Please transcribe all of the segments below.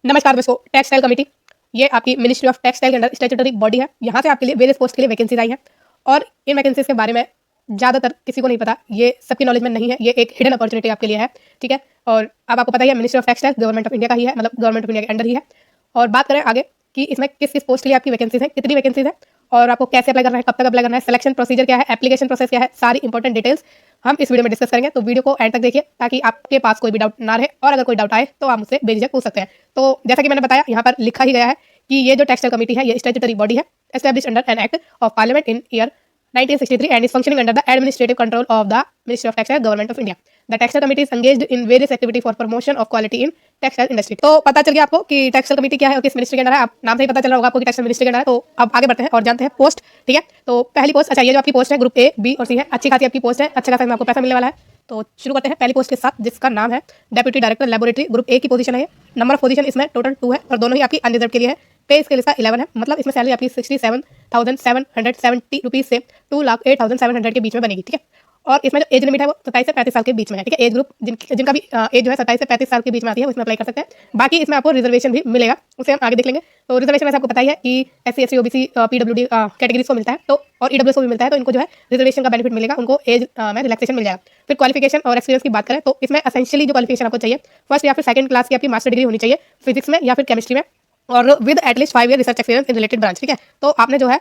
नमस्कार दोस्तों, textile committee ये आपकी मिनिस्ट्री ऑफ टेक्सटाइल के अंडर स्टैट्यूटरी बॉडी है। यहाँ से आपके लिए वेरियस पोस्ट के लिए वैकेंसीज आई हैं और इन वैकेंसीज के बारे में ज़्यादातर किसी को नहीं पता, ये सबकी नॉलेज में नहीं है। ये एक हिडन अपॉर्चुनिटी आपके लिए है, ठीक है। और अब आपको पता ही है ministry of textile government of India का ही है, मतलब गवर्नमेंट ऑफ इंडिया के अंडर ही है। और बात करें आगे कि इसमें किस किस पोस्ट के लिए आपकी वैकेंसीज है, कितनी वैकेंसीज है और आपको कैसे अप्लाई करना है, कब तक अप्लाई करना है, सिलेक्शन प्रोसीजर क्या है, एप्लीकेशन प्रोसेस क्या है, सारी इंपॉर्टेंट डिटेल्स हम इस वीडियो में डिस्कस करेंगे। तो वीडियो को एंड तक देखिए ताकि आपके पास कोई भी डाउट ना रहे और अगर कोई डाउट आए तो आप मुझसे बेझिझक पूछ सकते हैं। तो जैसा कि मैंने बताया, यहाँ पर लिखा ही गया है कि ये जो टेक्सटाइल कमेटी है ये स्टैट्यूटरी बॉडी है, established under an act of parliament in year 1963 and is functioning under the administrative control of the Ministry of Textile, Government of India. The Textile Committee is engaged in various activities for promotion of quality in textile industry. तो पता चल गया आपको कि textile committee क्या है और किस मिनिस्ट्री के अंडर है। आप नाम से ही पता चल रहा होगा आपको कि टेक्सटाइल मिनिस्ट्री के अंडर है। तो अब आगे बढ़ते हैं और जानते हैं पोस्ट, ठीक है। तो पहली पोस्ट, अच्छा ये जो आपकी पोस्ट है ग्रुप ए, बी और सी है, अच्छी खासी आपकी पोस्ट है, अच्छा खासा आपको पैसा मिलने वाला है। तो शुरू करते हैं पहली पोस्ट के साथ जिसका नाम है deputy director laboratory. Group A की पोजीशन है ये। नंबर ऑफ पोजीशन इसमें टोटल 2 है और दोनों ही आपकी अनरिजर्व के लिए है। पे स्केल इसका 11 है, मतलब इसमें सैलरी आपकी 67,770 रुपीज से 2,08,700 के बीच में बनेगी, ठीक है। और इसमें जो एज लिमिट है वो 27 से 35 साल के बीच में है, ठीक है। एज ग्रुप जिनका भी एज जो है 27 से 35 साल के बीच में आती है वो इसमें अप्लाई कर सकते हैं। बाकी इसमें आपको रिजर्वेशन भी मिलेगा, उसे हम आगे देख लेंगे। तो रिजर्वेशन वैसे आपको पता ही है कि SC ST OBC PWD categories को मिलता है, तो और EWS को भी मिलता है, तो इनको जो है रिजर्वेशन का बेनिफिट मिलेगा, उनको एज में रिलैक्सेशन मिल जाएगा। फिर क्वालिफिकेशन और एक्सपीरियंस की बात करें तो इसमें एसेंशियली जो क्वालिफिकेशन आपको चाहिए, फर्स्ट या फिर सेकंड क्लास की आपकी मास्टर डिग्री होनी चाहिए फिजिक्स में या फिर केमिस्ट्री में और with at least 5 year research experience in related branch, ठीक है। तो आपने जो है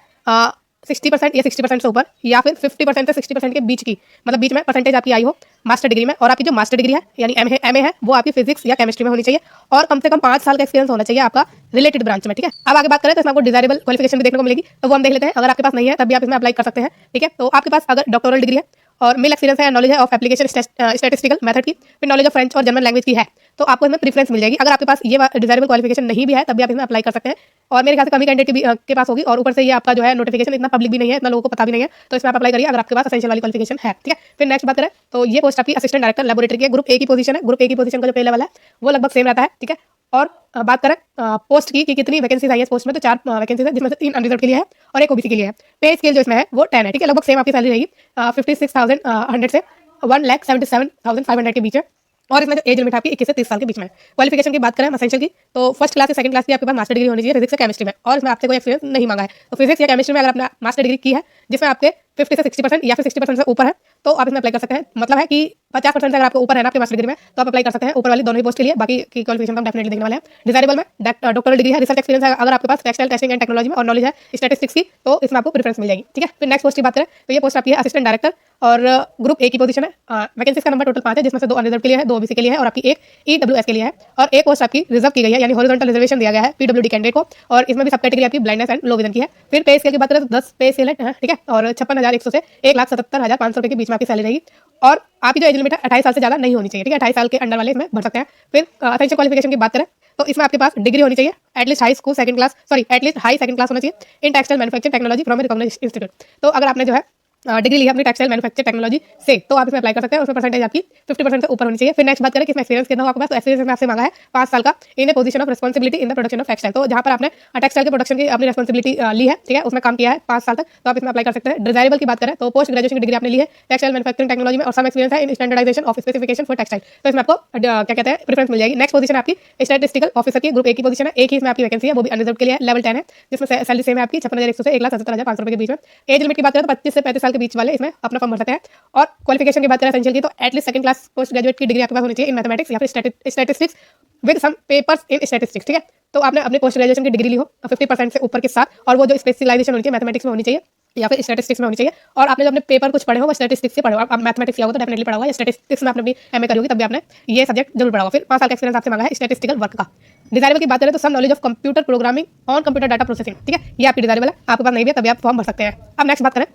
60% या 60% से ऊपर या फिर 50% से 60% के बीच की, मतलब बीच में परसेंटेज आपकी आई हो मास्टर डिग्री में, और आपकी जो मास्टर डिग्री है यानी MA है वो आपकी फिजिक्स या केमिस्ट्री में होनी चाहिए और कम से कम 5 साल का एक्सपीरियंस होना चाहिए आपका रिलेटेड ब्रांच में, ठीक है। अब आगे बात करें तो इसमें आपको डिजायरेबल क्वालिफिकेशन भी देखने को मिलेगी, तो वो हम देख लेते हैं। अगर आपके पास नहीं है तब भी आप इसमें अप्लाई कर सकते हैं, ठीक है। तो आपके पास अगर डॉक्टोरल डिग्री है और मेल एक्सपीरियंस है, नॉलेज है ऑफ एप्लीकेशन स्टैटिस्टिकल मेथड की, फिर नॉलेज ऑफ फ्रेंच और जर्मन लैंग्वेज की है, तो आपको इसमें प्रीफरेंस मिल जाएगी। अगर आपके पास ये डिजायरेबल क्वालिफिकेशन नहीं भी है तब भी आप इसमें अप्लाई कर सकते हैं और मेरे ख्याल से कमी कैंडिडेट के पास होगी और ऊपर से ये आपका जो है नोटिफिकेशन इतना पब्लिक भी नहीं है, इतना लोगों को पता भी नहीं है, तो इसमें आप अप्लाई करिए अगर आपके पास एसेंशियल वाली क्वालिफिकेशन है, ठीक है। फिर नेक्स्ट बात करें तो ये पोस्ट आपकी असिस्टेंट डायरेक्टर लेबोरेटरी की ग्रुप ए की पोजीशन है। ग्रुप ए की पोजीशन का जो पे लेवल है वो लगभग सेम रहता है, ठीक है। और बात करें पोस्ट की कि कितनी वैकेंसीज आई है इस पोस्ट में, तो 4 वैकेंसीज है जिसमें से 3 अनरिजर्व के लिए है और एक ओबीसी के लिए है। पे स्केल जो इसमें है वो 10 है, ठीक है। लगभग सेम आपकी सैलरी रहेगी 56,100 से 1,77,500 के बीच है और इसमें जो एज लिमिट आपकी 21 से 30 साल के बीच में है। क्वालिफिकेशन की बात करें एसेंशियल की तो फर्स्ट क्लास या सेकंड क्लास की आपके पास मास्टर डिग्री होनी चाहिए फिजिक्स या केमिस्ट्री में, और इसमें आपसे कोई एक्सपीरियंस नहीं मांगा है। तो फिजिक्स या केमिस्ट्री में अगर आपने मास्टर डिग्री की है जिसमें आपके 50 से 60% या फिर 60% से ऊपर है तो आप इसमें अप्लाई कर सकते हैं। मतलब है कि 50% अगर आपको ऊपर है ना आपके मास्टर डिग्री में तो आप अप्लाई कर सकते हैं ऊपर वाली दोनों ही पोस्ट के लिए। बाकी की क्वालिफिकेशन हम डेफिनेटली देखने वाले हैं। डिजायरेबल में डॉक्टरल डिग्री है, रिसर्च एक्सपीरियंस है अगर आपके पास टेक्सटाइल टेस्टिंग एंड टेक्नोलॉजी में और नॉलेज है स्टैटिस्टिक्स की, तो इसमें आपको प्रेफरेंस मिल जाएगी, ठीक है। फिर नेक्स्ट पोस्ट की बात करें तो ये पोस्ट आपकी है असिस्टेंट डायरेक्टर और ग्रुप ए की पोजीशन है। वैकेंसी का नंबर टोटल 5 है जिसमें से 2 अनरिजर्व के लिए है, 2 ओबीसी के लिए है और आपकी एक EWS के लिए है और एक पोस्ट आपकी रिजर्व की गई है यानी हॉरिजॉन्टल रिजर्वेशन दिया गया है PWD कैंडिडेट को, और इसमें भी सब कैटेगरी आपकी ब्लाइंडनेस एंड लो विजन की है। फिर पे स्केल की बात करें तो 10 पे स्केल है, ठीक है, और 56,100 से 1,77,500 रुपए के बीच में आपकी सैलरी रहेगी और आपकी जो एज लिमिट है 28 साल से ज़्यादा नहीं होनी चाहिए, ठीक है। 28 साल के अंडर वाले इसमें भर सकते हैं। फिर एसेंशियल क्वालिफिकेशन की बात करें तो इसमें आपके पास डिग्री होनी चाहिए at least high school second class, at least high second class होना चाहिए in textile manufacturing technology from a recognised institute. तो अगर आपने जो है डिग्री ली है अपनी टेक्सटाइल मैन्युफैक्चरिंग टेक्नोलॉजी से तो आप इसमें अप्लाई कर सकते हैं। उसमें परसेंटेज आपकी 50% से ऊपर होनी चाहिए। फिर नेक्स्ट बात करें कि इसमें एक्सपीरियंस कितना हो आपके पास, तो एक्सपीरियंस में आपसे मांगा है 5 साल का in a position of responsibility in the production of textile. तो जहां पर आपने टेक्सटाइल के प्रोडक्शन की अपनी रिस्पांसिबिलिटी ली है, ठीक है, उसमें काम किया है 5 साल तक, तो आप इसमें अप्लाई कर सकते हैं। डिजायरेबल की बात करें तो पोस्ट ग्रेजुएशन की डिग्री आपने ली है टेक्सटाइल मैन्युफैक्चरिंग टेक्नोलॉजी में और सम एक्सपीरियंस है in standardisation of specification for textile, तो इसमें आपको क्या कहते हैं प्रेफरेंस मिल जाएगी। नेक्स्ट पोजीशन आपकी स्टैटिस्टिकल ऑफिसर की ग्रुप ए की पोजीशन है, एक ही इसमें आपकी वैकेंसी है, वो भी अनरिजर्व के लिए लेवल 10 है जिसमें सैलरी सेम है आपकी 56,100 से 1,77,500 रुपए के बीच में। एज लिमिट की बात करें तो 25 से 35 साल के बीच वाले इसमें अपना फॉर्म भर सकते हैं। और क्वालिफिकेशन की बात करें एसेंशियल की तो at least second class post graduate की डिग्री आपके पास होनी चाहिए इन मैथमेटिक्स या फिर statistics with some papers in statistics, ठीक है। तो आपने अपने पोस्ट ग्रेजुएशन की डिग्री ली हो 50% से ऊपर के साथ और वो जो स्पेशलाइजेशन होनी चाहिए मैथमेटिक्स में होनी चाहिए या फिर स्टैटिस्टिक्स में होनी चाहिए, और आपने जो अपने पेपर कुछ पढ़े हो वो स्टैटिस्टिक्स से पढ़े हो। आप मैथमेटिक्स किया होगा तो डेफिनेटली पढ़ा होगा, या स्टैटिस्टिक्स में आपने अपनी MA करी होगी तब भी आपने ये सब्जेक्ट जरूर पढ़ा होगा। फिर 5 साल का एक्सपीरियंस आपसे मांगा है स्टैटिस्टिकल वर्क का। डिजायरेबल की बात करें तो some knowledge of computer programming on computer data processing, ठीक है, ये आपकी डिजायरेबल है। आपके पास नहीं भी है तभी आप फॉर्म भर सकते हैं। अब नेक्स्ट बात करें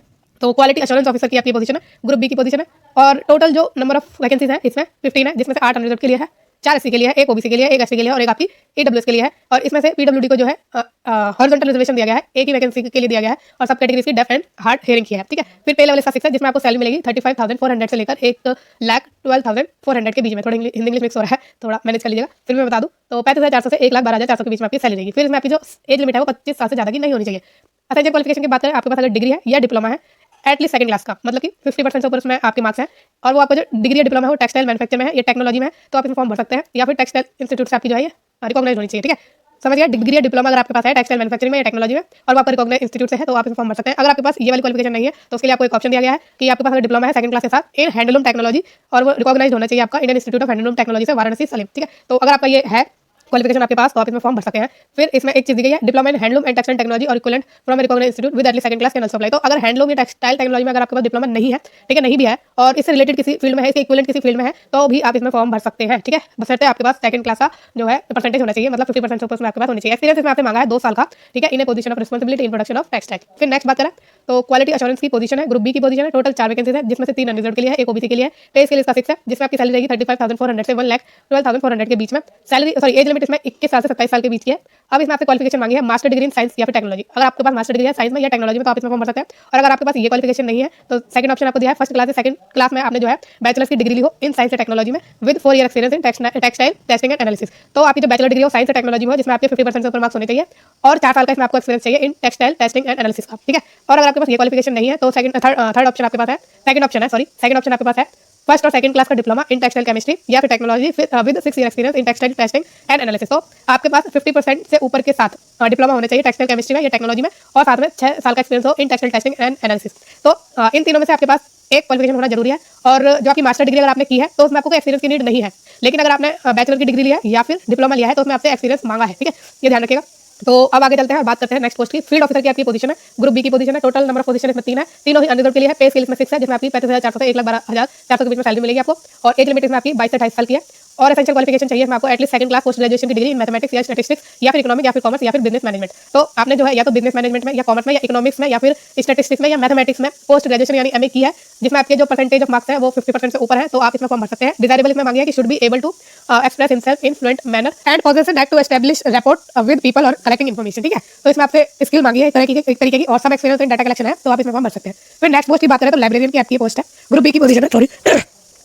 तो क्वालिटी एश्योरेंस ऑफिसर की आपकी पोजीशन है, ग्रुप बी की पोजीशन है और टोटल जो नंबर ऑफ वैकेंसीज है इसमें 15 है जिसमें से 8 अनरिजर्व के लिए है, 4 SC के लिए है, एक ओबीसी के लिए, एक SC के लिए और एक आपकी EWS के लिए है। और इसमें से PWD को जो है हॉरिजॉन्टल रिजर्वेशन दिया गया है, एक ही वैकेंसी के लिए दिया गया है और सब कैटेगरीज की डेफ एंड हार्ड हियरिंग की है, ठीक है। फिर पे लेवल इसका 6 है जिसमें आपको सैलरी मिलेगी 35,400 से लेकर 1,12,400 के बीच में। थोड़ा हिंदी इंग्लिश मिक्स हो रहा है, थोड़ा मैनेज कर लीजिएगा। फिर मैं बता दूं तो 35,400 से 1,12,400 के बीच में आपकी सैलरी रहेगी। फिर इसमें आपकी जो एज लिमिट है वो 25 साल से ज़्यादा की नहीं होनी चाहिए। एसेंशियल क्वालिफिकेशन की बात करें आपके पास अगर डिग्री है या डिप्लोमा है एटलीस्ट सेकंड क्लास का, मतलब कि 50% से ऊपर उसमें आपके मार्क्स हैं और वो आपको जो डिग्री या डिप्लोमा है वो टेक्सटाइल मैन्युफैक्चर में है या टेक्नोलॉजी में है तो आप इसमें फॉर्म भर सकते हैं, या फिर टेक्सटाइल इंस्टीट्यूट से आपकी जो है ये रिकॉग्नाइज होनी चाहिए, ठीक है। समझ गया। डिग्री या डिप्लोमा अगर आपके पास है टेक्सटाइल मैन्युफैक्चरिंग में या टेक्नोलॉजी में और वो आपका रिकॉग्नाइज इंस्टीट्यूट से है तो आप इसमें फॉर्म भर सकते हैं। अगर आपके पास ये वाली क्वालिफिकेशन नहीं है तो उसके लिए आपको एक ऑप्शन दिया गया है कि आपके पास अगर डिप्लोमा है सेकंड क्लास के साथ इन हैंडलूम टेक्नोलॉजी और वो रिकॉग्नाइज होना चाहिए आपका Indian institute of handloom technology से वाराणसी सलीम, ठीक है। तो अगर आपका ये है क्वालिफिकेशन आपके पास तो आप इसमें फॉर्म भर सकते हैं। फिर इसमें एक चीज दी गई है diploma in handloom and textile technology और equivalent from recognised institute with at least second class can also apply. तो अगर हैंडलूम या टेक्सटाइल टेक्नोलॉजी में अगर आपके पास डिप्लोमा नहीं है, ठीक है, नहीं भी है और इससे रिलेटेड किसी फील्ड में है, इसके इक्विवेलेंट किसी फील्ड में है तो भी आप इसमें फॉर्म भर सकते हैं, ठीक है। बशर्ते आपके पास सेकंड क्लास का जो है परसेंटेज होना चाहिए, मतलब 50% से ऊपर आपके पास होनी चाहिए। एक्सपीरियंस इसमें आपसे मांगा है 2 साल का, ठीक है, in a position of responsibility in production of textile. फिर नेक्स्ट बात करें तो क्वालिटी एश्योरेंस की पोजीशन है, ग्रुप बी की पोजीशन है, टोटल 4 वैकेंसीज है जिसमें से 3 अनरिजर्व्ड के लिए है, एक ओबीसी के लिए है। पे स्केल इसका 6 है जिसमें आपकी सैलरी रहेगी 35,400 से 1,12,400 के बीच में। सैलरी सॉरी एज लिमिट इसमें 21 साल से 27 साल के बीच की है। अब इसमें आपसे क्वालिफिकेशन मांगी है मास्टर डिग्री इन साइंस या फिर टेक्नोलॉजी। अगर आपके पास मास्टर डिग्री है साइंस में या टेक्नोलॉजी में तो आप इसमें फॉर्म भर सकते हैं। और अगर आपके पास ये क्वालिफिकेशन नहीं है तो सेकंड ऑप्शन आपको दिया है फर्स्ट क्लास से सेकंड क्लास में आपने जो है बैचलर्स की डिग्री ली हो इन साइंस या टेक्नोलॉजी में with 4 year experience in textile testing and analysis. तो आपकी जो बैचलर डिग्री हो साइंस या टेक्नोलॉजी में हो जिसमें आपके 50% से ऊपर मार्क्स होने चाहिए और 4 साल का इसमें आपको एक्सपीरियंस चाहिए in textile testing and analysis का, ठीक है। और अगर आपके पास ये क्वालिफिकेशन नहीं है तो थर्ड ऑप्शन आपके पास है, सेकंड ऑप्शन आपके पास है फर्स्ट और सेकंड क्लास का डिप्लोमा इन टेक्सटाइल केमिस्ट्री या फिर technology with 6 year experience in textile testing and analysis. तो आपके पास 50% से ऊपर के साथ डिप्लोमा होना चाहिए टेक्सटाइल केमिस्ट्री में या टेक्नोलॉजी में और साथ में 6 साल का एक्सपीरियंस हो in textile testing and analysis. तो इन तीनों में से आपके पास एक क्वालिफिकेशन होना जरूरी है। और जो आपकी मास्टर डिग्री अगर आपने की है तो उसमें आपको कोई एक्सपीरियंस की नीड नहीं है, लेकिन अगर आपने बैचलर की डिग्री लिया है या फिर डिप्लोमा लिया है तो उसमें आपसे एक्सपीरियंस मांगा है, ठीक है, ये ध्यान रखिएगा। तो अब आगे चलते हैं और बात करते हैं नेक्स्ट पोस्ट की। फील्ड ऑफिसर की आपकी पोजीशन है, ग्रुप बी की पोजीशन है, टोटल नंबर ऑफ पोजीशन इसमें 3 है, तीनों ही अनरिजर्व्ड के लिए है। पे स्केल इसमें 6 है जिसमें आपकी 35,400 से 1,12,400 के बीच में सैलरी मिलेगी आपको और एज लिमिट इसमें आपकी 22 से 28 साल की है। और एसेंशियल क्वालिफिकेशन चाहिए इसमें आपको at least second class post graduation की डिग्री इन मैथमेटिक्स या स्टैटिस्टिक्स या फिर इकोनॉमिक या फिर कॉमर्स या फिर बिजनेस मैनेजमेंट। तो आपने जो है या तो बिजनेस मैनेजमेंट में या कॉमर्स में या इकोनॉमिक्स में या फिर स्टैटिस्टिक्स में या मैथमेटिक्स में पोस्ट ग्रेजुएशन यानी एमए की है जिसमें आपके जो परसेंटेज ऑफ मार्क्स है वो 50% से ऊपर है तो आप इसमें फॉर्म भर सकते हैं। डिजायरेबल इसमें मांगी है कि should be able to express himself in fluent manner and possess an act to establish rapport with people और कलेक्टिंग इन्फॉर्मेशन, ठीक है। तो इसमें आपसे स्किल मांगी है एक तरीके की और some experience in data collection है तो आप इसमें फॉर्म भर सकते हैं। फिर नेक्स्ट पोस्ट की बात करें तो लाइब्रेरियन की आपकी पोस्ट है, ग्रुप बी की पोजीशन है, सॉरी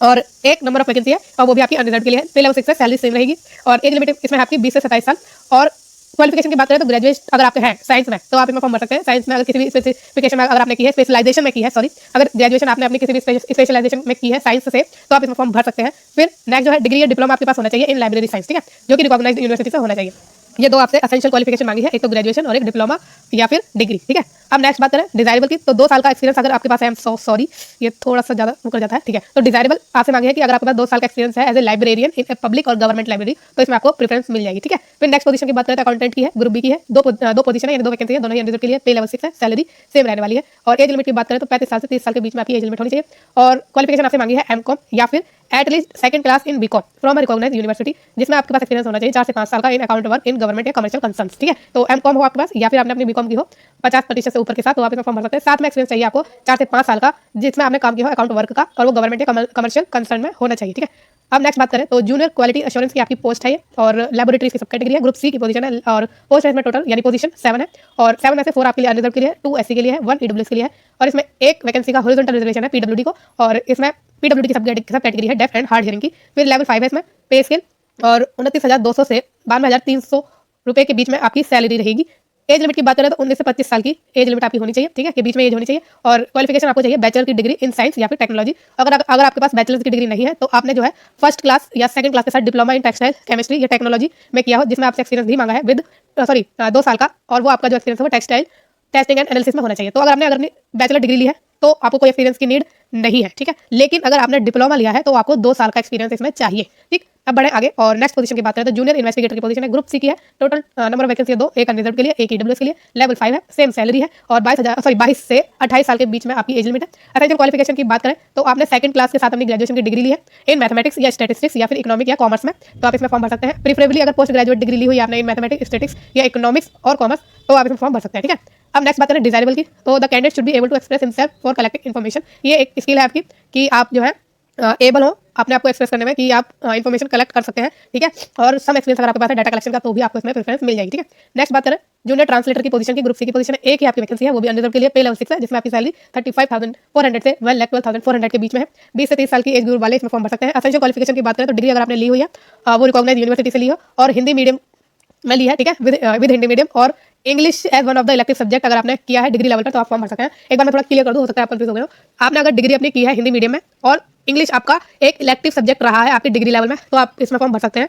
और एक नंबर ऑफ वैकेंसी है और वो भी आपकी अनरिजर्व्ड के लिए है। पे लेवल 6 से सैलरी सेम रहेगी और एज लिमिट इसमें आपकी 20 से 27 साल। और क्वालिफिकेशन की बात करें तो ग्रेजुएट अगर आपके हैं साइंस में तो आप इसमें फॉर्म भर सकते हैं। साइंस में अगर किसी भी स्पेसिफिकेशन में अगर आपने की है, स्पेशलाइजेशन में की है, सॉरी अगर ग्रेजुएशन आपने अपनी किसी भी स्पेशलाइजेशन में की है साइंस से तो आप इसमें फॉर्म भर सकते हैं। फिर नेक्स्ट जो है डिग्री या डिप्लोमा आपके पास होना चाहिए इन लाइब्रेरी साइंस, ठीक है, जो कि रिकॉग्नाइज्ड यूनिवर्सिटी से होना चाहिए। ये दो आपसे एसेंशियल क्वालिफिकेशन मांगी है, एक तो ग्रेजुएशन और एक डिप्लोमा या फिर डिग्री, ठीक है। अब नेक्स्ट बात करें डिजायरेबल की तो 2 साल का एक्सपीरियंस अगर आपके पास है, सॉरी ये थोड़ा सा ज्यादा मुकर जाता है, ठीक है। तो डिजायरेबल आपसे मांगे है कि अगर आपके पास 2 साल का एक्सपीरियंस है as a librarian in a public और गवर्नमेंट लाइब्रेरी तो इसमें आपको प्रेफरेंस मिल जाएगी, ठीक है। फिर नेक्स्ट पोजीशन की बात करें तो अकाउंटेंट की है, ग्रुप बी की है, दो पोजीशन है यानी 2 वैकेंसी है, दोनों ही अनरिजर्व्ड के लिए, पे लेवल 6 है, सैलरी सेम रहने वाली है। और एज लिमिट की बात करें तो 35 साल से 30 साल के बीच में आपकी एज लिमिट होनी चाहिए। और क्वालिफिकेशन आपसे मांगी है एमकॉम या फिर at least second class in B Com from recognised university जिसमें आपके पास एक्सपीरियंस होना चाहिए 4 से 5 साल का इन अकाउंट वर्क इन गवर्नमेंट या कमर्शियल कंसर्न्स, ठीक है। तो एमकॉम हो आपके पास या फिर आपने अपनी बीकॉम की हो 50% से ऊपर के साथ तो आप इसमें फॉर्म भर सकते हैं। साथ में एक्सपीरियंस चाहिए आपको 4 से 5 साल का जिसमें आपने काम किया हो अकाउंट वर्क का और वो गवर्नमेंट या कमर्शियल कंसर्न में होना चाहिए, ठीक है। अब नेक्स्ट बात करें तो जूनियर क्वालिटी एश्योरेंस की आपकी पोस्ट है ये और लैबोरेटरी की सब कैटेगरी है, ग्रुप सी की पोजीशन है और पोस्ट है इसमें टोटल यानी पोजीशन 7 है और 7 में से 4 आपके लिए अनरिजर्व्ड के लिए है, 2 एससी के लिए है, 1 ईडब्ल्यूएस के लिए है और इसमें एक वैकेंसी का हॉरिजॉन्टल रिजर्वेशन है पीडब्ल्यूडी को और इसमें पीडब्ल्यूडी की सब कैटेगरी है डेफ एंड हार्ड हियरिंग की। फिर लेवल 5 है इसमें पे स्केल और 29,200 से 52,300 रुपए के बीच में आपकी सैलरी रहेगी। एज लिमिट की बात करें तो 19 से 25 साल की एज लिमिट आपकी होनी चाहिए, ठीक है, के बीच में एज होनी चाहिए। और क्वालिफिकेशन आपको चाहिए बैचलर की डिग्री इन साइंस या फिर टेक्नोलॉजी। अगर आपके पास बैचलर की डिग्री नहीं है तो आपने जो है फर्स्ट क्लास या सेकंड क्लास के साथ डिप्लोमा इन टेक्सटाइल केमिस्ट्री या टेक्नोलॉजी में किया हो जिसमें आपसे एक्सपीरियंस भी मांगा है विद 2 साल का और वो आपका जो एक्सपीरियंस है वो टेक्सटाइल टेस्टिंग एंड एनालिसिस में होना चाहिए। तो अगर आपने बैचलर डिग्री ली है तो आपको कोई एक्सपीरियंस की नीड नहीं है, ठीक है। लेकिन अगर आपने डिप्लोमा लिया है तो आपको 2 साल का एक्सपीरियंस इसमें चाहिए, ठीक। अब बढ़े आगे और नेक्स्ट पोजीशन की बात करें तो जूनियर इन्वेस्टिगेटर की पोजीशन है, ग्रुप सी की है, टोटल नंबर ऑफ वैकेंसी है 2, एक अनरिजर्व्ड के लिए, एक ईडब्ल्यूएस के लिए, लेवल 5 है, सेम सैलरी है और 22 से 28 साल के बीच में आपकी एज लिमिट है। एसेंशियल क्वालिफिकेशन की बात करें तो आपने सेकंड क्लास के साथ अपनी ग्रेजुएशन की डिग्री ली है इन मैथमेटिक्स या स्टैटिस्टिक्स या फिर इकोनॉमिक या कॉमर्स में तो आप इसमें फॉर्म भर सकते हैं। प्रीफरेबली अगर पोस्ट ग्रेजुएट डिग्री ली हुई आपने इन मैथमेटिक्स स्टैटिस्टिक्स या इकोनॉमिक्स और कॉमर्स तो आप इसमें फॉर्म भर सकते हैं, ठीक है। अब नेक्स्ट बात करें डिजायरेबल की तो the candidate should be able to express himself for collecting information. ये एक स्किल है आपकी कि आप जो है एबल हो अपने आप को एक्सप्रेस करने में कि आप इन्फॉर्मेशन कलेक्ट कर सकते हैं, ठीक है। और सम एक्सपीरियंस अगर आपके पास है डाटा कलेक्शन का तो भी आपको इसमें प्रेफरेंस मिल जाएगी, ठीक है। नेक्स्ट बात करें जूनियर ट्रांसलेटर की पोजीशन की, ग्रुप सी की पोजीशन है, एक ही आपकी वैकेंसी है, वो भी अनरिजर्व्ड के लिए, पे लेवल 6 है जिसमें आपकी सैलरी 35,400 से 1,12,400 के बीच में है। 20 से 30 साल की एज ग्रुप वाले इसमें फॉर्म भर सकते हैं। एसेंशियल क्वालिफिकेशन की बात करें तो डिग्री अगर आपने ली हुई है वो रिकॉग्नाइज्ड यूनिवर्सिटी से ली हो और हिंदी मीडियम में ली है, ठीक है, विद हिंदी मीडियम और English as one of the elective subject अगर आपने किया है डिग्री लेवल पर तो आप फॉर्म भर सकते हैं। एक बार मैं थोड़ा क्लियर कर दूं, हो सकता है आप कंफ्यूज हो गए हो। आपने अगर डिग्री अपनी की है हिंदी मीडियम में और इंग्लिश आपका एक इलेक्टिव सब्जेक्ट रहा है आपकी डिग्री लेवल में तो आप इसमें फॉर्म भर सकते हैं।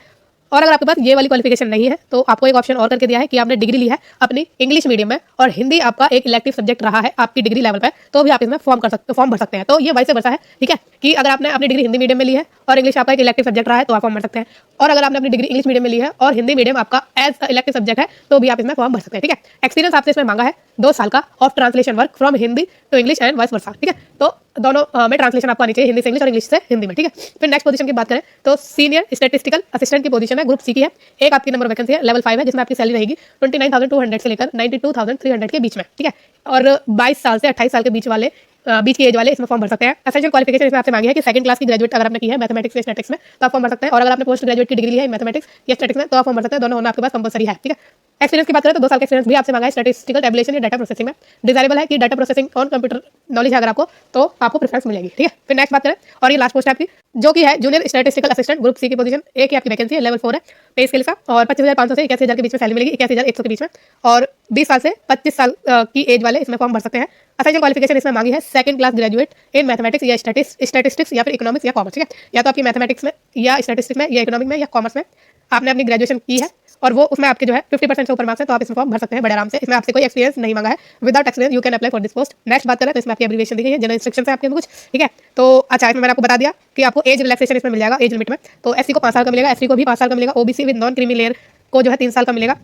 और अगर आपके पास ये वाली क्वालिफिकेशन नहीं है तो आपको एक ऑप्शन और करके दिया है कि आपने डिग्री ली है अपनी इंग्लिश मीडियम में और हिंदी आपका एक इलेक्टिव सब्जेक्ट रहा है आपकी डिग्री लेवल पे, तो भी आप इसमें फॉर्म भर सकते हैं। तो ये वैसे वर्षा है, ठीक है, कि अगर आपने अपनी डिग्री हिंदी मीडियम में ली है और इंग्लिश आपका एक इलेक्टिव सब्जेक्ट रहा है तो आप फॉर्म भर सकते हैं, और अगर आपने अपनी डिग्री इंग्लिश मीडियम में ली है और हिंदी मीडियम आपका एज इलेक्टिव सब्जेक्ट है तो भी आप इसमें फॉर्म भर सकते हैं, ठीक है। एक्सपीरियंस आपसे इसमें मांगा है 2 साल का of translation work from Hindi to English and vice versa, ठीक है। तो दोनों में ट्रांसलेशन आपको आनी चाहिए, हिंदी से इंग्लिश और इंग्लिश से हिंदी में, ठीक है। फिर नेक्स्ट पोजीशन की बात करें तो सीनियर स्टैटिस्टिकल असिस्टेंट की पोजीशन है, ग्रुप सी की है। एक आपकी नंबर वैकेंसी है, लेवल 5 है, जिसमें आपकी सैलरी रहेगी 29,200 से लेकर 92,300 के बीच में, ठीक है। और 22 साल से 28 साल के बीच की एज वाले इसमें फॉर्म भर सकते हैं। एसेंशियल क्वालिफिकेशन इसमें आपसे मांगी है कि सेकंड क्लास की ग्रेजुएट अगर आपने की है मैथमेटिक्स या स्टैटिक्स में तो आप फॉर्म भर सकते हैं, और अगर आपने पोस्ट ग्रेजुएट की डिग्री ली है मैथमेटिक्स या स्टैटिक्स में तो आप फॉर्म भर सकते हैं। दोनों होना आपके पास कंपलसरी है, ठीक है। एक्सपीरियंस की बात करें तो 2 साल का एक्सपीरियंस भी आपसे मांगा है स्टैटिस्टिकल टैबुलेशन या डाटा प्रोसेसिंग में। डिजायरेबल है कि data processing on computer knowledge है अगर आपको तो आपको प्रेफरेंस मिलेगी, ठीक है। फिर नेक्स्ट बात करें और ये लास्ट पोस्ट है आपकी जो कि है junior statistical assistant group C की पोजीशन। एक ही आपकी वैकेंसी है, लेवल 4 है, पे स्केल का, और 25,500 से 81,000 के बीच में सैलरी मिलेगी, 81,100 के बीच में, और 20 साल से 25 साल की एज वाले इसमें फॉर्म भर सकते हैं। एसेंशियल क्वालिफिकेशन इसमें मांगी है second class graduate in mathematics या स्टैटिस्टिक्स या फिर इकोनॉमिक्स या कॉमर्स, ठीक है। या तो आपकी मैथमेटिक्स में या स्टैटिस्टिक्स में या इकोनॉमिक में या कॉमर्स में आपने अपनी ग्रेजुएशन की है और वो उसमें आपके जो है 50% से ऊपर मार्क्स है तो आप इसमें फॉर्म भर सकते हैं बड़े आराम से। इसमें आपसे कोई एक्सपीरियंस नहीं मांगा है, without experience you can apply for this post. Next बात करें तो इसमें आपकी एब्रिविएशन दी गई है, जनरल इंस्ट्रक्शन है आपके कुछ, ठीक है। तो अच्छा, इसमें मैंने आपको बता दिया कि आपको एज रिलैक्सेशन इसमें मिल जाएगा एज लिमिट में। तो एससी को 5 साल का मिलेगा, एसटी को भी 5 साल का मिलेगा, OBC with non creamy layer को जो है 3 साल का मिलेगा,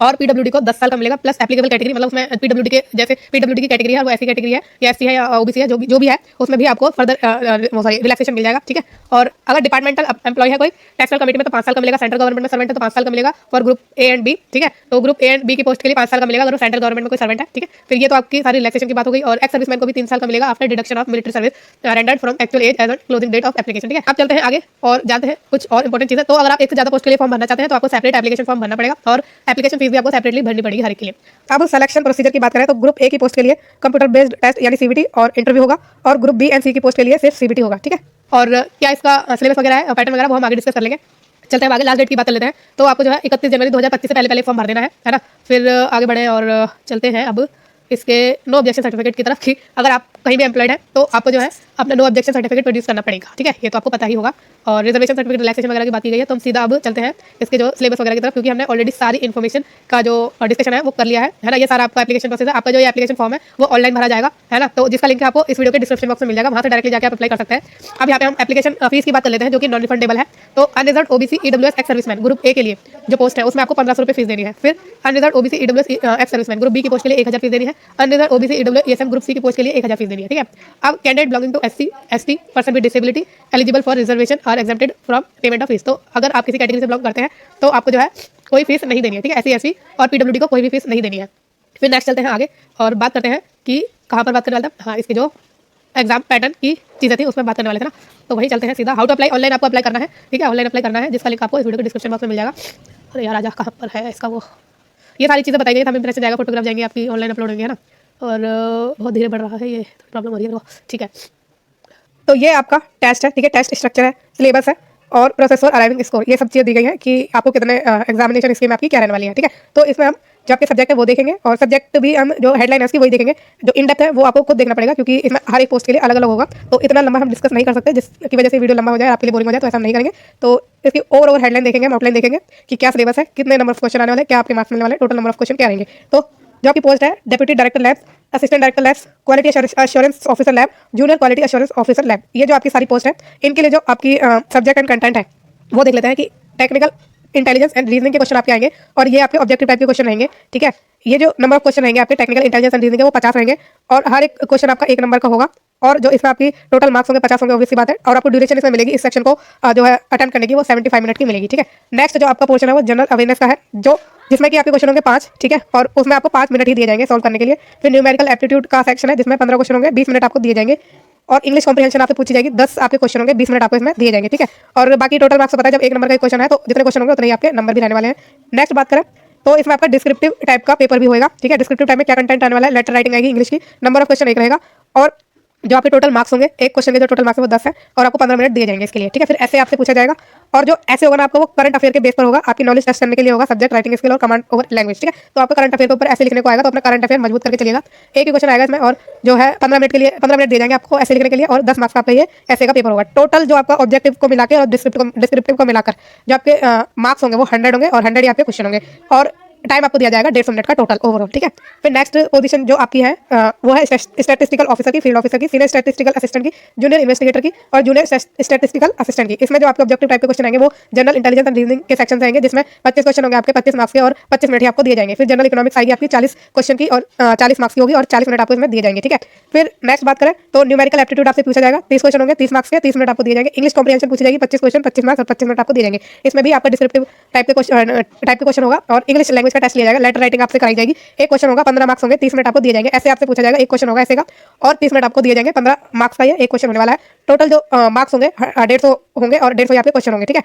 और पीडब्ल्यूडी को 10 साल का मिलेगा, प्लस एप्लीकेबल कैटेगरी, मतलब उसमें पीडब्ल्यूडी के जैसे पीडब्ल्यूडी की कैटेगरी है वो एससी कैटेगरी है या एससी है या ओबीसी है, जो भी है उसमें भी आपको फर्दर रिलैक्सेशन मिल जाएगा, ठीक है। और अगर डिपार्टमेंटल एम्प्लॉय है कोई टैक्सल कमेटी में तो 5 साल का मिलेगा, सेंट्रल गवर्नमेंट में सर्वेंट है तो 5 साल का मिलेगा for group A and B, ठीक है। तो ग्रुप ए एंड बी की पोस्ट के लिए 5 साल का मिलेगा अगर सेंट्रल गवर्नमेंट में कोई सर्वेंट है, ठीक है। फिर ये तो आपकी सारी रिलैक्सेशन की बात हो गई। और एक्स सर्विसमैन को भी 3 साल का मिलेगा after deduction of military service rendered from actual age as on closing date of application, ठीक है। अब चलते हैं आगे और जानते हैं कुछ और इंपॉर्टेंट चीजें। तो अगर आप एक से ज्यादा पोस्ट के लिए फॉर्म भरना चाहते हैं तो आपको सेपरेट एप्लीकेशन फॉर्म भरना पड़ेगा और एप्लीकेशन फीस भी आपको सेपरेटली भरनी पड़ेगी हर एक के लिए। अब सिलेक्शन प्रोसीजर की बात करें तो ग्रुप ए की पोस्ट के लिए कंप्यूटर बेस्ड टेस्ट यानी सीबीटी और इंटरव्यू होगा, और ग्रुप बी एंड सी की पोस्ट के लिए सिर्फ सीबीटी होगा, ठीक है। और क्या इसका सिलेबस वगैरह है, पैटर्न वगैरह, वो हम आगे डिस्कस कर लेंगे। चलते हैं आगे, लास्ट डेट की बात कर लेते हैं। तो आपको जो है 31 जनवरी 2025 से पहले फॉर्म भर देना है ना। फिर आगे बढ़े और चलते हैं अब इसके नो ऑब्जेक्शन सर्टिफिकेट की तरफ कि अगर आप कहीं भी एम्प्लॉयड है तो आपको जो है अपना नो ऑब्जेक्शन सर्टिफिकेट प्रोड्यूस करना पड़ेगा, ठीक है। ये तो आपको पता ही होगा। और रिजर्वेशन सर्टिफिकेट रिलैक्सेशन वगैरह की बात की गई है, तो हम सीधा अब चलते हैं इसके जो सिलेबस वगैरह की तरफ, क्योंकि हमने ऑलरेडी सारी इन्फॉर्मेशन का जो डिस्कशन है वो कर लिया है ना। ये सारा आपका एप्लीकेशन प्रोसेस है, आपका जो ये एप्लीकेशन फॉर्म है वो ऑनलाइन भरा जाएगा, है ना। तो जिसका लिंक आपको इस वीडियो के डिस्क्रिप्शन बॉक्स में मिल जाएगा, वहाँ से डायरेक्टली जाकर आप अप्लाई कर सकते हैं। अब यहाँ पे हम एप्लीकेशन फीस की बात कर लेते हैं जो कि नॉन रिफंडेबल है। तो unreserved OBC EWS ex serviceman group A के लिए जो पोस्ट है उसमें आपको 1500 रुपये फीस देनी है। फिर unreserved OBC EWS ex serviceman group B की पोस्ट के लिए 1000 फीस देनी है। Unreserved OBC EWSM group C की पोस्ट के लिए 1000 फीस देनी है, ठीक है। अब candidate belonging to SC ST person with disability eligible for reservation are excepted from payment of fees. तो अगर आप किसी कैटेगरी से बिलोंग करते हैं तो आपको जो है कोई फीस नहीं देनी है, ठीक है। एससी एसटी और पीडब्ल्यूडी को कोई भी फीस नहीं देनी है। फिर नेक्स्ट चलते हैं आगे और बात करते हैं कि कहाँ पर बात करने वाला था, हाँ, इसके जो एग्जाम पैटर्न की चीज़ें थी उसमें बात करने वाले थे ना। तो वही चलते हैं सीधा, हाउ टू अप्लाई, ऑनलाइन आपको अप्लाई करना है, ठीक है। ऑनलाइन अप्लाई करना है जिसका लिंक आपको इस वीडियो के डिस्क्रिप्शन बॉक्स में मिल जाएगा। अरे यार आजा, कहाँ पर है इसका वो, ये सारी चीज़ें बताई गई, हमें इंप्रेशन जाएगा, फोटोग्राफ जाएंगे आपकी, ऑनलाइन अपलोड होंगे, है ना। और बहुत धीरे बढ़ रहा है, ये प्रॉब्लम हो रही है, ठीक है। तो ये आपका टेस्ट है, ठीक है। टेस्ट स्ट्रक्चर है, सिलेबस है और प्रोसेस फॉर अराइविंग स्कोर, ये सब चीज़ें दी गई हैं कि आपको कितने एग्जामिनेशन इसकी में आपकी क्या रहने वाली है, ठीक है। तो इसमें हम जो आपके सब्जेक्ट है वो देखेंगे और सब्जेक्ट भी हम जो हेडलाइन है उसकी वही देखेंगे। जो इन डेप्थ है वो आपको खुद देखना पड़ेगा क्योंकि इसमें हर एक पोस्ट के लिए अलग अलग होगा, तो इतना लंबा हम डिस्कस नहीं कर सकते जिसकी वजह से वीडियो लंबा हो जाए, आपके लिए बोरिंग हो जाए, तो ऐसा नहीं करेंगे। तो इसकी ओवरऑल हेडलाइन देखेंगे, आउटलाइन देखेंगे कि क्या सिलेबस है, कितने नंबर ऑफ क्वेश्चन आने वाले, क्या आपके मार्क्स मिलने वाले, टोटल नंबर ऑफ क्वेश्चन क्या रहेंगे। तो जो आपकी पोस्ट है deputy director lab, assistant director labs, quality assurance officer lab, junior quality assurance officer lab, ये जो आपकी सारी पोस्ट है इनके लिए जो आपकी सब्जेक्ट एंड कंटेंट है वो देख लेते हैं कि टेक्निकल इंटेलिजेंस एंड रीजनिंग के क्वेश्चन आपके आएंगे और ये आपके ऑब्जेक्टिव टाइप के क्वेश्चन रहेंगे, ठीक है। ये जो नंबर ऑफ क्वेश्चन रहेंगे आपके टेक्निकल इंटेलिजेंस एंड रीजनिंग के वो 50 रहेंगे और हर एक क्वेश्चन आपका 1 नंबर का होगा और जो इसमें आपकी टोटल मार्क्स होंगे 50 होंगे, ऑब्वियस सी बात है। और आपको ड्यूरेशन इसमें मिलेगी इस सेक्शन को जो है अटेम्प्ट करने की वो 75 मिनट की मिलेगी, ठीक है। नेक्स्ट जो आपका पोर्शन है वो जनरल अवेयरनेस का है, जो जिसमें कि आपके क्वेश्चन होंगे 5, ठीक है, और उसमें आपको 5 मिनट ही दिए जाएंगे सॉल्व करने के लिए। फिर न्यूमेरिकल एप्टीट्यूड का सेक्शन है जिसमें 15 क्वेश्चन होंगे, 20 मिनट आपको दिए जाएंगे और इंग्लिश कॉम्प्रिहेंशन आपसे पूछी जाएगी, 10 आपके क्वेश्चन होंगे, 20 मिनट आपको इसमें दिए जाएंगे, ठीक है। और बाकी टोटल मार्क्स पता है, जब 1 नंबर का क्वेश्चन है तो जितने क्वेश्चन होंगे उतने ही आपके नंबर भी रहने वाले हैं। नेक्स्ट बात करें तो इसमें आपका डिस्क्रिप्टिव टाइप का पेपर भी होगा, ठीक है। डिस्क्रिप्टिव टाइप में क्या कंटेंट आने वाला है, लेटर राइटिंग आएगी इंग्लिश की, नंबर ऑफ क्वेश्चन 1 रहेगा और जो आपके टोटल मार्क्स होंगे, एक क्वेश्चन के जो टोटल मार्क्स है वो 10 है और आपको 15 मिनट दिए जाएंगे इसके लिए, ठीक है। फिर ऐसे आपसे पूछा जाएगा और जो ऐसे होगा ना आपको वो करंट अफेयर के बेस पर होगा, आपकी नॉलेज टेस्ट करने के लिए होगा, सब्जेक्ट राइटिंग स्किल और कमांड ओवर लैंग्वेज, ठीक है। तो आपका करंट अफेयर के ऊपर ऐसे लिखने को आएगा, तो अपना करंट अफेयर मजबूत करके चलिएगा। एक ही क्वेश्चन आएगा इसमें और जो है 15 मिनट के लिए 15 मिनट दिए जाएंगे आपको ऐसे लिखने के लिए और 10 मार्क्स का आपका ये ऐसे का पेपर होगा। टोटल जो आपका ऑब्जेक्टिव को मिलाकर और डिस्क्रिप्टिव को मिलाकर जो आपके मार्क्स होंगे वो 100 होंगे और 100 ही आपके क्वेश्चन होंगे और टाइम आपको दिया जाएगा 150 मिनट का टोटल ओवरऑल, ठीक है। फिर नेक्स्ट पोजीशन जो आपकी है वो है स्टैटिस्टिकल ऑफिसर की, फील्ड ऑफिसर की, सीनियर स्टैटिस्टिकल असिस्टेंट की, जूनियर इन्वेस्टिगेटर की और जूनियर स्टैटिस्टिकल असिस्टेंट की। इसमें जो आपके ऑब्जेक्टिव टाइप के क्वेश्चन आएंगे वो जनरल इंटेलिजेंस एंड रीजनिंग के सेक्शन आएंगे, जिसमें 25 क्वेश्चन होंगे आपके 25 मार्क्स के और 25 मिनट ही आपको दिए जाएंगे। फिर जनरल इकोनॉमिक्स आएगी आपकी 40 क्वेश्चन की और 40 मार्क्स की होगी और 40 मिनट आपको इसमें दिए जाएंगे, ठीक है। फिर नेक्स्ट बात करें तो न्यूमेरिकल एप्टीट्यूड आपसे पूछा जाएगा, 30 क्वेश्चन होंगे 30 मार्क्स के, 30 मिनट आपको दिए जाएंगे। इंग्लिश कॉम्प्रिहेंशन पूछी जाएगी 25 क्वेश्चन 25 मार्क्स और 25 मिनट आपको दिए जाएंगे। इसमें भी आपका डिस्क्रिप्टिव टाइप के क्वेश्चन होगा और इंग्लिश लैंग्वेज का टेस्ट लिया जाएगा, लेटर राइटिंग आपसे कराई जाएगी। एक क्वेश्चन होगा 15 मार्क्स होंगे, 30 मिनट आपको दिए जाएंगे। ऐसे आपसे पूछा जाएगा, एक क्वेश्चन होगा ऐसे का और 30 मिनट आपको दिए जाएंगे, 15 मार्क्स का ये एक क्वेश्चन होने वाला है। टोटल जो मार्क्स होंगे 150 होंगे और 150 आपके क्वेश्चन होंगे, ठीक है।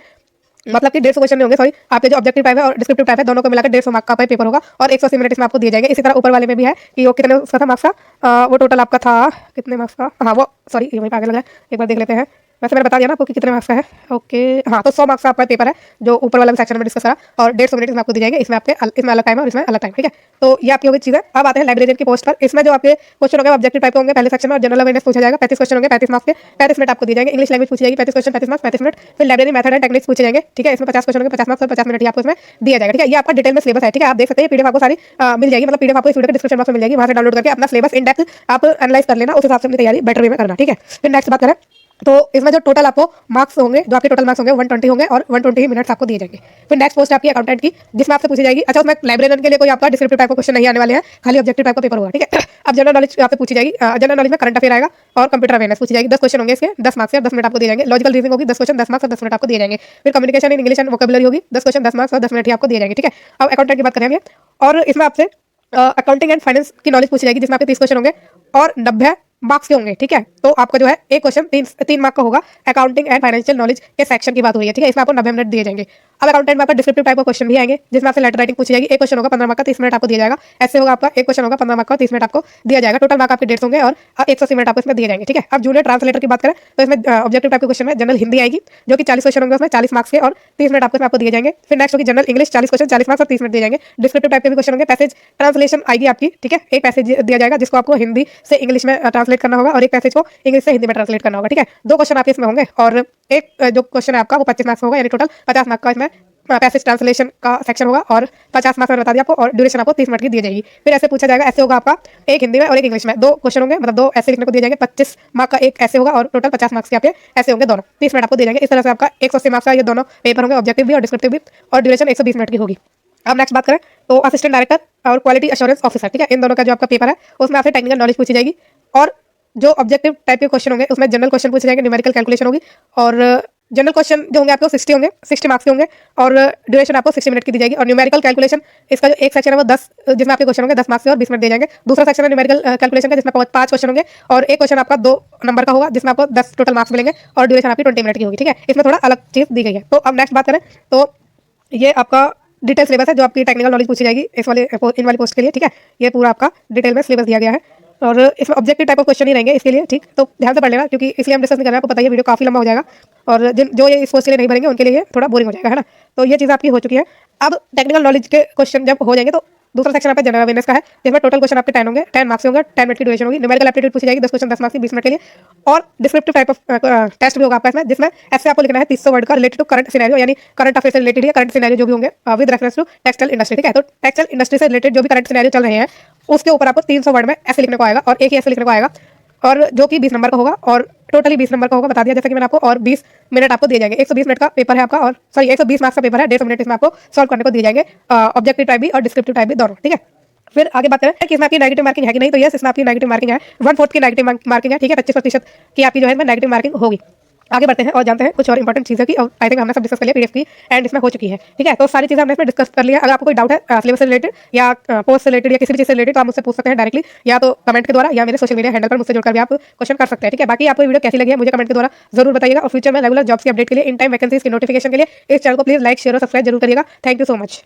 मतलब कि 150 क्वेश्चन नहीं होंगे, सॉरी, आपके जो ऑब्जेक्टिव टाइप है और डिस्क्रिप्टिव टाइप है दोनों को मिलाकर 150 मार्क्स का पेपर होगा और 180 मिनट इसमें आपको दिए जाएंगे। इसी तरह ऊपर वाले में भी है कि वो कितने उसका था मार्क्स का, वो टोटल आपका था कितने मार्क्स का, हाँ वो सॉरी ये वहीं पे आगे लग रहा है, एक बार देख लेते हैं। वैसे मैंने बता दिया ना आपको कि कितने मार्क्स का है, ओके हाँ। तो 100 मार्क्स का आपका पेपर है जो ऊपर वाला सेक्शन में डिस्कस करा और 150 मिनट इसमें आपको दिए जाएंगे। इसमें आपके इसमें अलग टाइम है और इसमें अलग टाइम, ठीक है। तो ये आपकी होगी चीज़ है। अब आते हैं लाइब्रेरियन की पोस्ट पर। इसमें जो आपके क्वेश्चन होंगे ऑब्जेक्टिव टाइप होंगे पहले सेक्शन में और जनरल अवेयरनेस पूछा जाएगा। 35 क्वेश्चन होंगे 35 मार्क्स के, 35 मिनट आपको दिए जाएंगे। इंग्लिश लैंग्वेज पूछी जाएगी 35 क्वेश्चन 35 मार्क्स 35 मिनट। फिर लाइब्रेरी मेथड एंड टेक्निक्स पूछे जाएंगे, ठीक है। इसमें 50 क्वेश्चन होंगे 50 मार्क्स और 50 मिनट ही आपको इसमें दिया जाएगा, ठीक है। ये आपका डिटेल में सिलेबस है, ठीक है। आप देख सकते हैं पीडीएफ आपको सारी मिल जाएगी, मतलब पीडीएफ आपको इस वीडियो के डिस्क्रिप्शन बॉक्स में मिल जाएगी, वहां से डाउनलोड करके अपना सिलेबस इन डेप्थ आप एनालाइज कर लेना, उस हिसाब से अपनी तैयारी बेटर वे में करना, ठीक है। फिर नेक्स्ट बात करें तो इसमें जो टोटल आपको मार्क्स होंगे, जो आपके टोटल मार्क्स होंगे 120 होंगे और 120 मिनट्स आपको दिए जाएंगे। फिर नेक्स्ट पोस्ट आपकी अकाउंटेंट की, जिसमें आपसे पूछी जाएगी, अच्छा उसमें लाइब्रेरियन के लिए कोई आपका डिस्क्रिप्टिव टाइप का क्वेश्चन नहीं आने वाले हैं, खाली ऑब्जेक्टिव टाइप का पेपर होगा, ठीक है। अब जनरल नॉलेज आपसे पूछी जाएगी, जनरल नॉलेज में करंट अफेयर आएगा और कंप्यूटर अवेयरनेस पूछी जाएगी। 10 क्वेश्चन होंगे इसके 10 मार्क्स और 10 मिनट आपको दिए जाएंगे। लॉजिकल रीजनिंग होगी 10 क्वेश्चन 10 मार्क्स और 10 मिनट आपको दिए जाएंगे। फिर communication in English and vocabulary होगी 10 क्वेश्चन 10 मार्क्स और 10 मिनट ही आपको दिए जाएंगे, ठीक है। अब अकाउंटेंट की बात करेंगे और इसमें आपसे अकाउंटिंग एंड फाइनेंस की नॉलेज पूछी जाएगी, जिसमें आपके 30 क्वेश्चन होंगे और 90 मार्क्स के होंगे, ठीक है। तो आपका जो है एक क्वेश्चन 3 मार्क का होगा। अकाउंटिंग एंड फाइनेंशियल नॉलेज के सेक्शन की बात हुई है, ठीक है। इसमें आपको 90 मिनट दिए जाएंगे। अब अकाउंटेंट में आपका डिस्क्रिप्टिव टाइप का क्वेश्चन भी आएंगे, जिसमें आपसे लेटर राइटिंग पूछी जाएगी। एक क्वेश्चन होगा 15 मार्क का 30 मिनट आपको दिया जाएगा। ऐसे होगा आपका एक क्वेश्चन होगा 15 मार्क का 30 मिनट आपको दिया जाएगा। टोटल मार्क आपके 150 होंगे और 180 मिनट आपको इसमें दिए जाएंगे, ठीक है। अब जूनियर ट्रांसलेटर की बात करें तो इसमें ऑब्जेक्टिव टाइप के क्वेश्चन में जनरल हिंदी आएगी, जो कि 40 क्वेश्चन होंगे, उसमें 40 मार्क्स के और 30 मिनट आपको दिए जाएंगे। फिर नेक्स्ट होगी जनरल इंग्लिश 40 क्वेश्चन 40 मार्क्स और 30 मिनट दिए जाएंगे। डिस्क्रिप्टिव टाइप के भी क्वेश्चन होंगे। पैसेज ट्रांसलेशन आएगी आपकी, ठीक है। एक पैसेज दिया जाएगा जिसको आपको हिंदी से इंग्लिश में ट्रांसलेट करना होगा और एक पैसेज को इंग्लिश से हिंदी में ट्रांसलेट करना होगा, ठीक है। 2 क्वेश्चन आपके इसमें होंगे और एक जो क्वेश्चन है आपका वो 25 मार्क्स होगा, यानी टोटल 50 मार्क्स का इसमें पैसेज ट्रांसलेशन का सेक्शन होगा और 50 मार्क्स मैंने बता दिया आपको और ड्यूरेशन आपको 30 मिनट की दी जाएगी। फिर ऐसे पूछा जाएगा, ऐसे होगा आपका एक हिंदी में और एक इंग्लिश में। 2 क्वेश्चन होंगे, मतलब 2 ऐसे लिखने को दिए जाएंगे। 25 मार्क्स का एक ऐसे होगा और टोटल 50 मार्क्स के आपके ऐसे होंगे, दोनों 30 मिनट आपको दिए जाएंगे। इस तरह से आपका 180 मार्क्स का ये दोनों पेपर होंगे, ऑब्जेक्टिव भी और डिस्क्रिप्टिव भी, और ड्यूरेशन 120 मिनट की होगी। अब नेक्स्ट बात करें तो असिस्टेंट डायरेक्टर और क्वालिटी एश्योरेंस ऑफिसर, ठीक है। इन दोनों का जो आपका पेपर है उसमें आपसे टेक्निकल नॉलेज पूछी जाएगी और जो ऑब्जेक्टिव टाइप के क्वेश्चन होंगे उसमें जनरल क्वेश्चन पूछे जाएंगे, न्यूमेरिकल कैलकुलेशन होगी और जनरल क्वेश्चन जो होंगे आपको 60 होंगे, 60 मार्क्स के होंगे और ड्यूरेशन आपको 60 मिनट की दी जाएगी। और न्यूमेरिकल कैलकुलेशन इसका जो एक सेक्शन है वो 10, जिसमें आपके क्वेश्चन होंगे 10 मार्क्स के और 20 मिनट दिए जाएंगे। दूसरा सेक्शन है न्यूमेरिकल कैलकुलेशन का, जिसमें 5 क्वेश्चन होंगे और एक क्वेश्चन आपका 2 नंबर का होगा, जिसमें आपको 10 टोटल मार्क्स मिलेंगे और ड्यूरेशन आपकी 20 मिनट की होगी, ठीक है। इसमें थोड़ा अलग चीज़ दी गई है। तो अब नेक्स्ट बात करें तो ये आपका डिटेल सिलेबस है, जो आपकी टेक्निकल नॉलेज पूछी जाएगी इन वाली पोस्ट के लिए, ठीक है। ये पूरा आपका डिटेल में सिलेबस दिया गया है और इसमें ऑब्जेक्टिव टाइप ऑफ क्वेश्चन ही रहेंगे इसके लिए, ठीक। तो ध्यान से पढ़ लेना, क्योंकि इसलिए हम डिस्कस नहीं कर रहे हैं, आपको पता है वीडियो काफी लंबा हो जाएगा और जो ये इस कोर्स के लिए नहीं भरेंगे उनके लिए थोड़ा बोरिंग हो जाएगा, है ना। तो ये चीज़ आपकी हो चुकी है। अब टेक्निकल नॉलेज के क्वेश्चन जब हो जाएंगे तो दूसरा सेक्शन आपका जनरल अवेयरनेस का है, जिसमें टोटल क्वेश्चन आपके 10 होंगे, 10 मार्क्स होंगे, 10 मिनट की ड्यूरेशन होगी। न्यूमेरिकल एप्टीट्यूड पूछी जाएगी 10 क्वेश्चन 10 मार्क्स की 20 मिनट के लिए और डिस्क्रिप्टिव टाइप ऑफ टेस्ट भी होगा आपका इसमें, जिसमें ऐसे आपको लिखना है 300 वर्ड का रिलेटेड टू करंट सिनेरियो, यानी करंट अफेयर से रिलेटेड या करंट सिनेरियो जो भी होंगे with reference to textile industry, ठीक है। तो टेक्सटाइल इंडस्ट्री से रिलेटेड जो भी करंट सिनेरियो चल रहे हैं उसके ऊपर आपको 300 वर्ड में ऐसे लिखने को आएगा और एक ही ऐसे लिखने को आएगा और जो कि 20 नंबर का होगा और टोटली 20 नंबर का होगा, बता दिया जैसे कि मैंने आपको, और 20 मिनट आपको दिए जाएंगे। 120 मिनट का पेपर है आपका और सॉरी 120 मार्क्स का पेपर है, 150 मिनट इसमें आपको सॉल्व करने को दिए जाएंगे, ऑब्जेक्टिव टाइप भी और डिस्क्रिप्टिव टाइप भी दोनों, ठीक है। फिर आगे बात करें कि इसमें आपकी नेगेटिव मार्किंग है कि नहीं, तो यस इसमें आपकी नेगेटिव मार्किंग है, 1/4 की नेगेटिव मार्किंग है, ठीक है। 25% की आपकी जो है इसमें नेगेटिव मार्किंग होगी। आगे बढ़ते हैं और जानते हैं कुछ और इंपॉर्टेंट चीज़ें की, और आई थिंक हमने सब डिस्कस कर लिया पीडीएफ की एंड इसमें हो चुकी है, ठीक है। तो सारी चीज़ें हमने इसमें डिस्कस कर लिया। अगर आपको कोई डाउट है सिलेबस से रिलेटेड या पोस्ट से रिलेटेड या किसी भी चीज़ से रिलेटेड, तो आप मुझसे पूछ सकते हैं डायरेक्टली, या तो कमेंट के द्वारा या मेरे सोशल मीडिया हैंडल पर मुझसे जुड़कर भी आप क्वेश्चन कर सकते हैं, ठीक है। बाकी आपको वीडियो कैसी लगी है मुझे कमेंट के द्वारा जरूर बताइएगा और फ्यूचर में रेगुलर जॉब्स की अपडेट के लिए, इन टाइम वैकेंसीज की नोटिफिकेशन के लिए इस चैनल को प्लीज लाइक शेयर और सब्सक्राइब जरूर करिएगा। Thank you so much.